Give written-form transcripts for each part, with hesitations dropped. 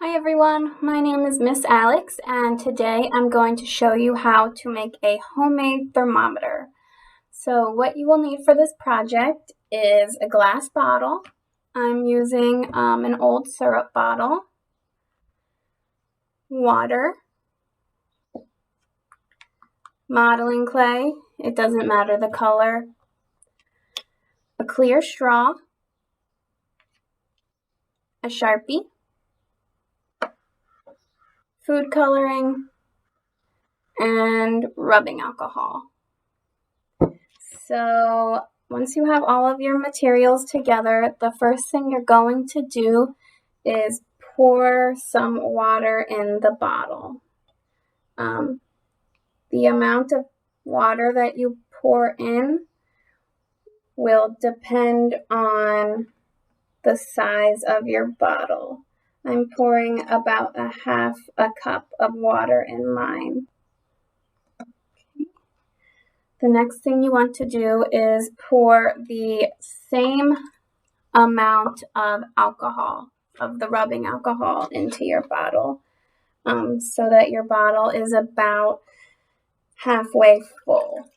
Hi everyone, my name is Miss Alex and today I'm going to show you how to make a homemade thermometer. So what you will need for this project is a glass bottle. I'm using an old syrup bottle, water, modeling clay, it doesn't matter the color, a clear straw, a Sharpie, food coloring, and rubbing alcohol. So once you have all of your materials together, the first thing you're going to do is pour some water in the bottle. The amount of water that you pour in will depend on the size of your bottle. I'm pouring about a half a cup of water in mine. The next thing you want to do is pour the same amount of alcohol, of the rubbing alcohol, into your bottle so that your bottle is about halfway full.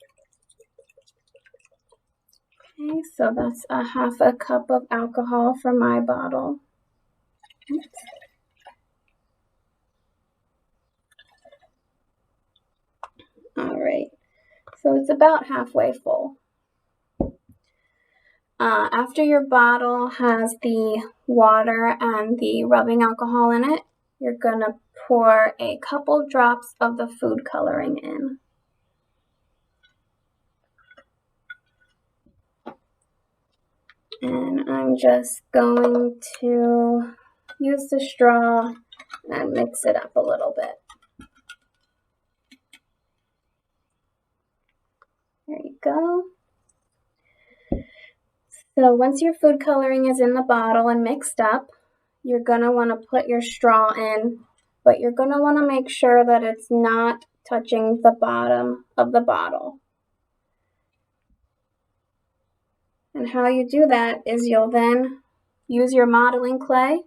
Okay, so that's a half a cup of alcohol for my bottle. All right, so it's about halfway full. After your bottle has the water and the rubbing alcohol in it, you're going to pour a couple drops of the food coloring in. And I'm just going to use the straw and mix it up a little bit. There you go. So once your food coloring is in the bottle and mixed up, you're going to want to put your straw in, but you're going to want to make sure that it's not touching the bottom of the bottle. And how you do that is you'll then use your modeling clay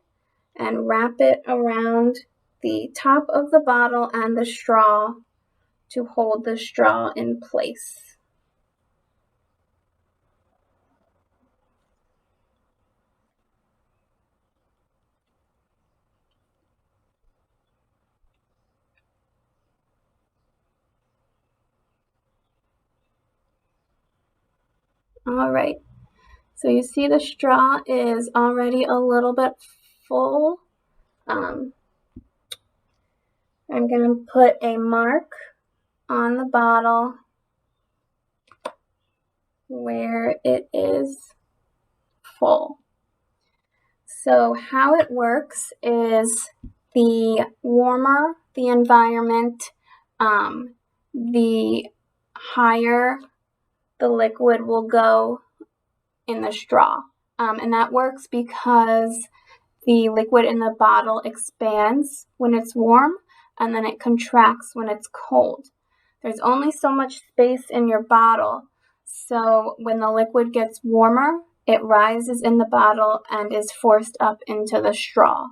and wrap it around the top of the bottle and the straw to hold the straw in place. All right, so you see the straw is already a little bit full. I'm going to put a mark on the bottle where it is full. So how it works is the warmer the environment, the higher the liquid will go in the straw. And that works because the liquid in the bottle expands when it's warm and then it contracts when it's cold. There's only so much space in your bottle, so when the liquid gets warmer, it rises in the bottle and is forced up into the straw.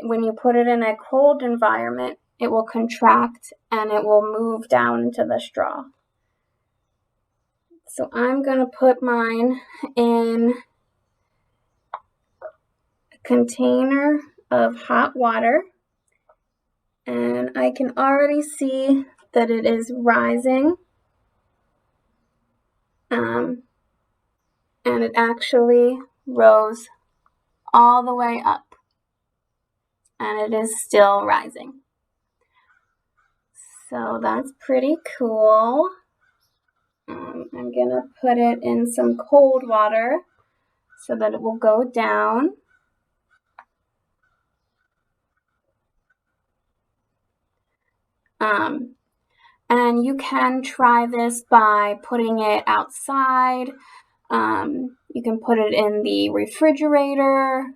When you put it in a cold environment, it will contract and it will move down into the straw. So I'm going to put mine in a container of hot water, and I can already see that it is rising, and it actually rose all the way up, and it is still rising. So that's pretty cool. I'm gonna put it in some cold water so that it will go down. And you can try this by putting it outside. You can put it in the refrigerator,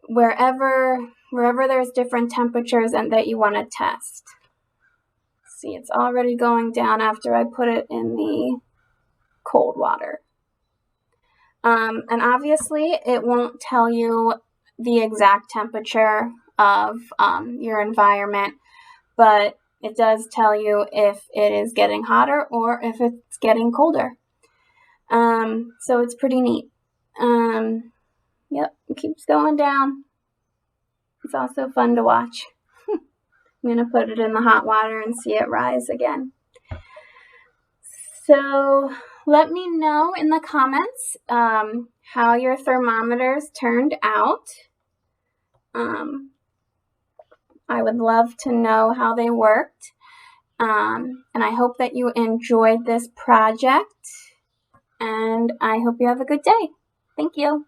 wherever there's different temperatures and that you want to test. See, it's already going down after I put it in the cold water. And obviously it won't tell you the exact temperature of your environment, but it does tell you if it is getting hotter or if it's getting colder. So it's pretty neat. Yep, it keeps going down. It's also fun to watch. I'm going to put it in the hot water and see it rise again. So let me know in the comments how your thermometers turned out. I would love to know how they worked. And I hope that you enjoyed this project. And I hope you have a good day. Thank you.